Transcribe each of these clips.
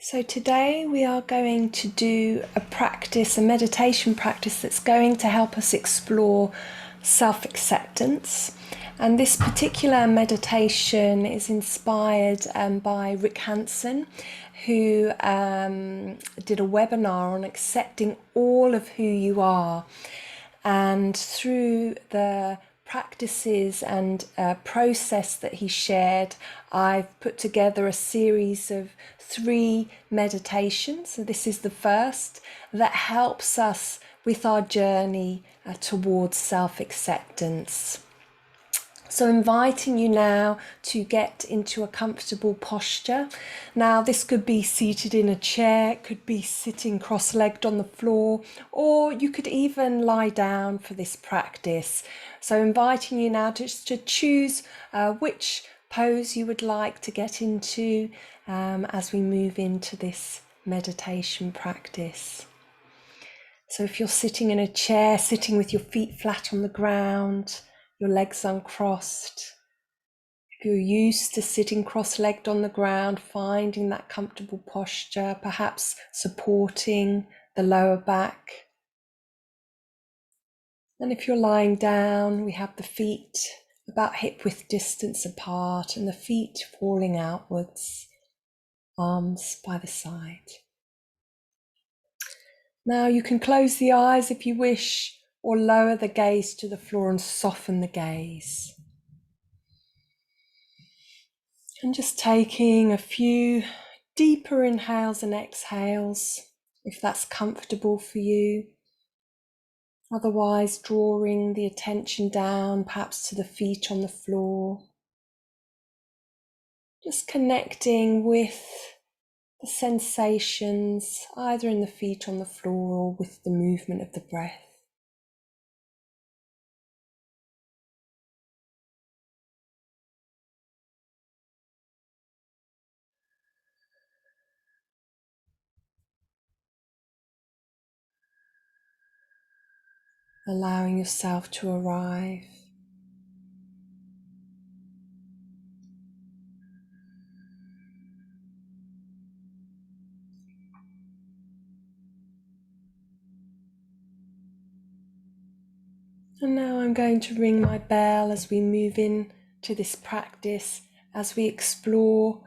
So today we are going to do a meditation practice that's going to help us explore self-acceptance. And this particular meditation is inspired by Rick Hanson, who did a webinar on accepting all of who you are. And through the practices and process that he shared, I've put together a series of 3 meditations. So this is the first that helps us with our journey towards self-acceptance. So inviting you now to get into a comfortable posture. Now this could be seated in a chair, it could be sitting cross-legged on the floor, or you could even lie down for this practice. So inviting you now just to choose which pose you would like to get into as we move into this meditation practice. So if you're sitting in a chair, sitting with your feet flat on the ground, your legs uncrossed. If you're used to sitting cross-legged on the ground, finding that comfortable posture, perhaps supporting the lower back. And if you're lying down, we have the feet about hip-width distance apart and the feet falling outwards, arms by the side. Now you can close the eyes if you wish, or lower the gaze to the floor and soften the gaze. And just taking a few deeper inhales and exhales, if that's comfortable for you. Otherwise, drawing the attention down, perhaps to the feet on the floor. Just connecting with the sensations, either in the feet on the floor or with the movement of the breath. Allowing yourself to arrive. And now I'm going to ring my bell as we move in to this practice, as we explore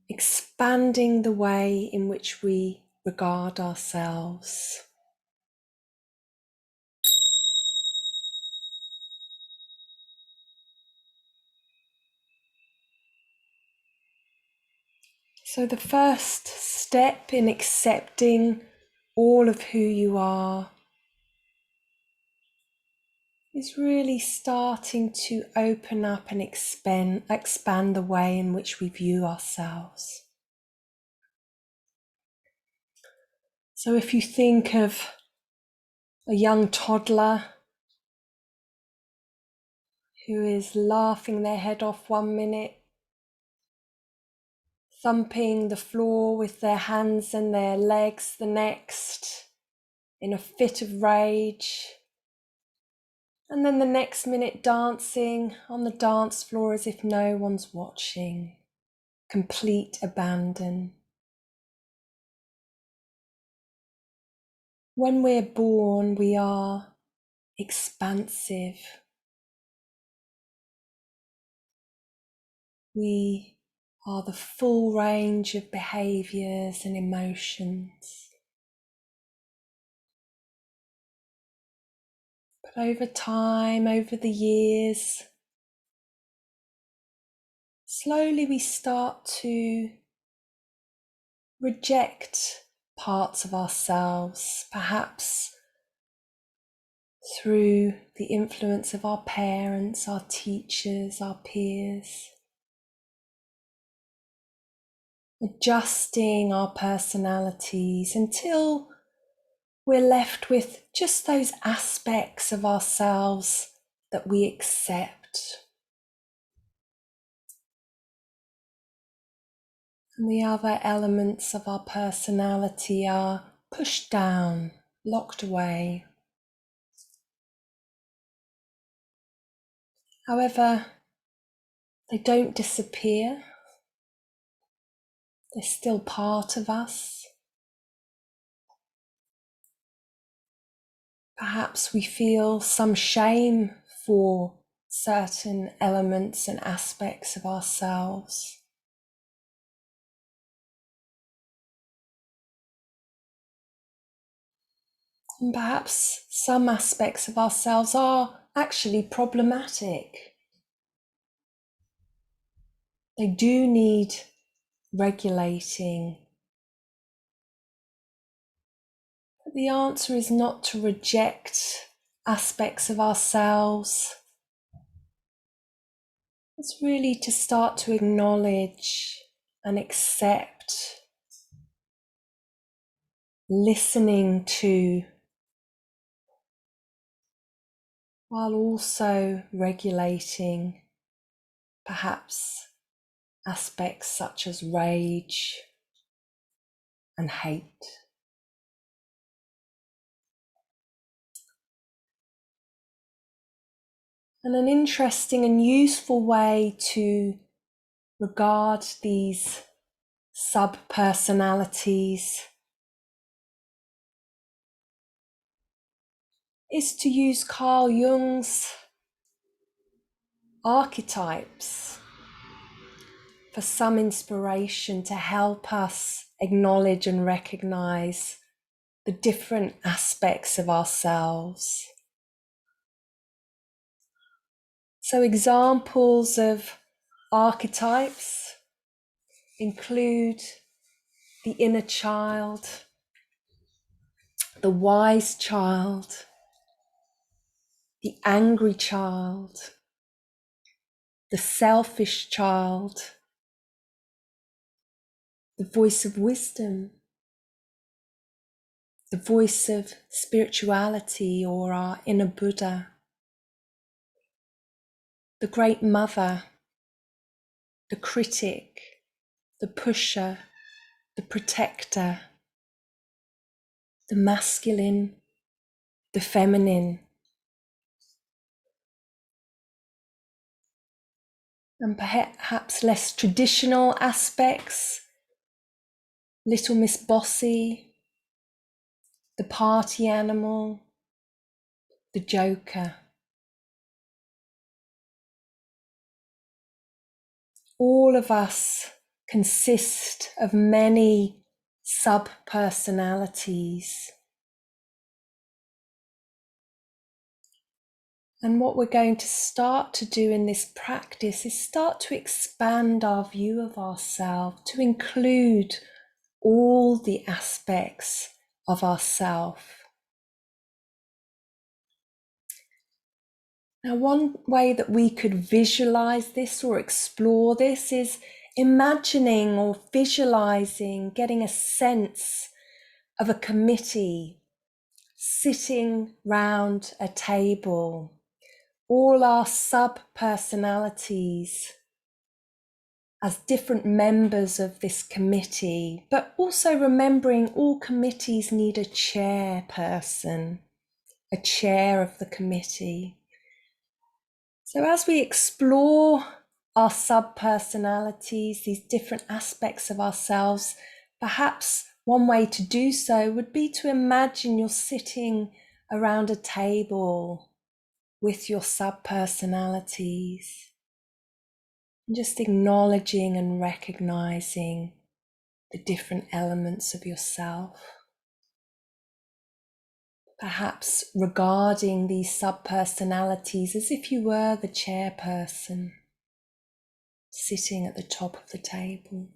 expanding the way in which we regard ourselves. So the first step in accepting all of who you are is really starting to open up and expand the way in which we view ourselves. So if you think of a young toddler who is laughing their head off one minute, thumping the floor with their hands and their legs the next, in a fit of rage, and then the next minute dancing on the dance floor as if no one's watching, complete abandon. When we're born, we are expansive. We are the full range of behaviours and emotions. But over time, over the years, slowly we start to reject parts of ourselves, perhaps through the influence of our parents, our teachers, our peers, adjusting our personalities until we're left with just those aspects of ourselves that we accept. And the other elements of our personality are pushed down, locked away. However, they don't disappear. They're still part of us. Perhaps we feel some shame for certain elements and aspects of ourselves. And perhaps some aspects of ourselves are actually problematic. They do need regulating. But the answer is not to reject aspects of ourselves. It's really to start to acknowledge and accept, listening to, while also regulating perhaps aspects such as rage and hate. And an interesting and useful way to regard these sub-personalities is to use Carl Jung's archetypes for some inspiration to help us acknowledge and recognize the different aspects of ourselves. So examples of archetypes include the inner child, the wise child, the angry child, the selfish child, the voice of wisdom, the voice of spirituality or our inner Buddha, the great mother, the critic, the pusher, the protector, the masculine, the feminine. And perhaps less traditional aspects, Little Miss Bossy, the party animal, the joker. All of us consist of many sub-personalities. And what we're going to start to do in this practice is start to expand our view of ourselves to include all the aspects of ourself. Now, one way that we could visualize this or explore this is imagining or visualizing, getting a sense of a committee sitting round a table, all our sub-personalities as different members of this committee, but also remembering all committees need a chairperson, a chair of the committee. So as we explore our sub-personalities, these different aspects of ourselves, perhaps one way to do so would be to imagine you're sitting around a table with your sub-personalities, and just acknowledging and recognizing the different elements of yourself. Perhaps regarding these sub-personalities as if you were the chairperson sitting at the top of the table.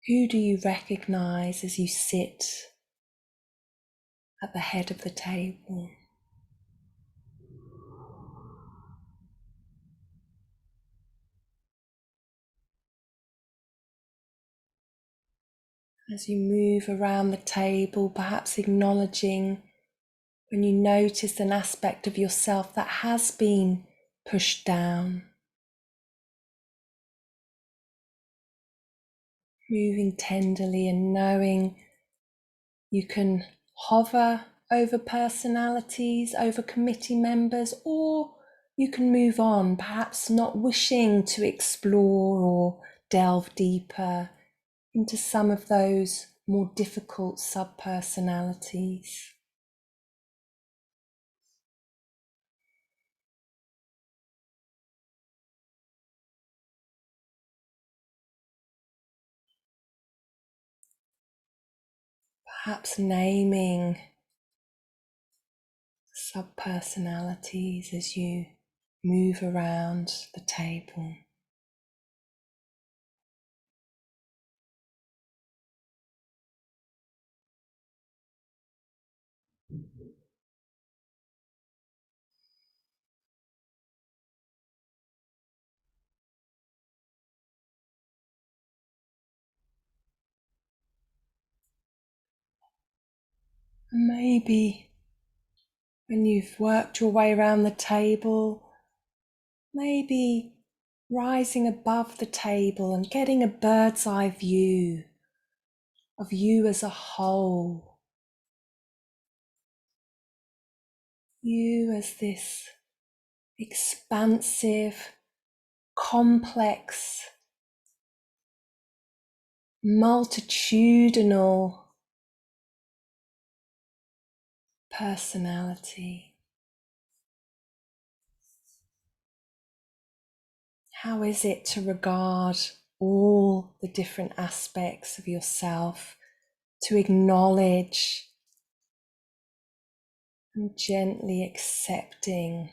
Who do you recognize as you sit at the head of the table? As you move around the table, perhaps acknowledging when you notice an aspect of yourself that has been pushed down. Moving tenderly and knowing you can hover over personalities, over committee members, or you can move on, perhaps not wishing to explore or delve deeper into some of those more difficult subpersonalities. Perhaps naming subpersonalities as you move around the table. Maybe when you've worked your way around the table, maybe rising above the table and getting a bird's eye view of you as a whole. You as this expansive, complex, multitudinal personality. How is it to regard all the different aspects of yourself, to acknowledge and gently accepting,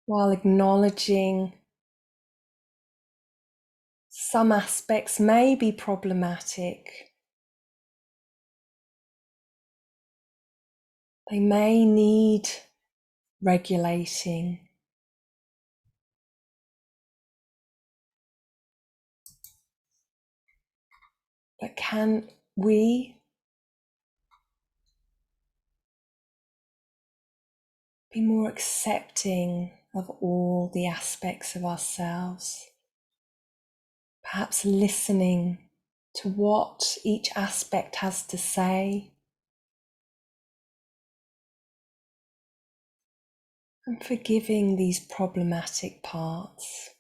while acknowledging some aspects may be problematic. They may need regulating. But can we be more accepting of all the aspects of ourselves? Perhaps listening to what each aspect has to say, and forgiving these problematic parts.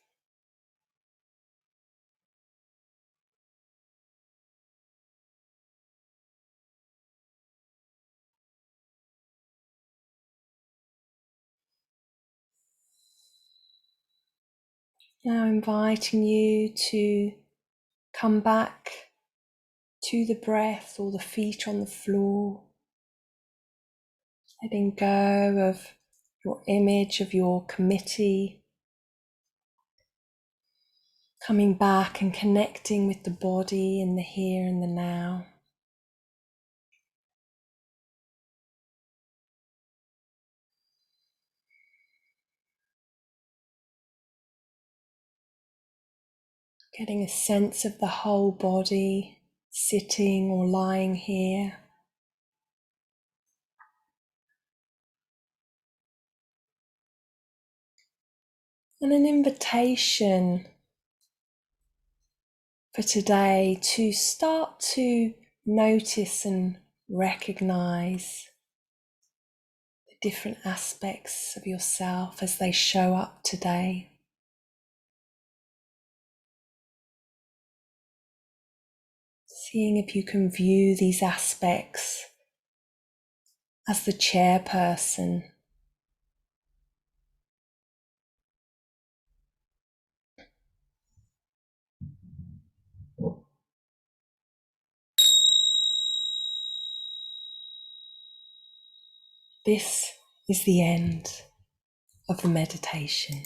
Now inviting you to come back to the breath or the feet on the floor, letting go of your image of your committee, coming back and connecting with the body in the here and the now. Getting a sense of the whole body, sitting or lying here. And an invitation for today to start to notice and recognize the different aspects of yourself as they show up today. Seeing if you can view these aspects as the chairperson, this is the end of the meditation.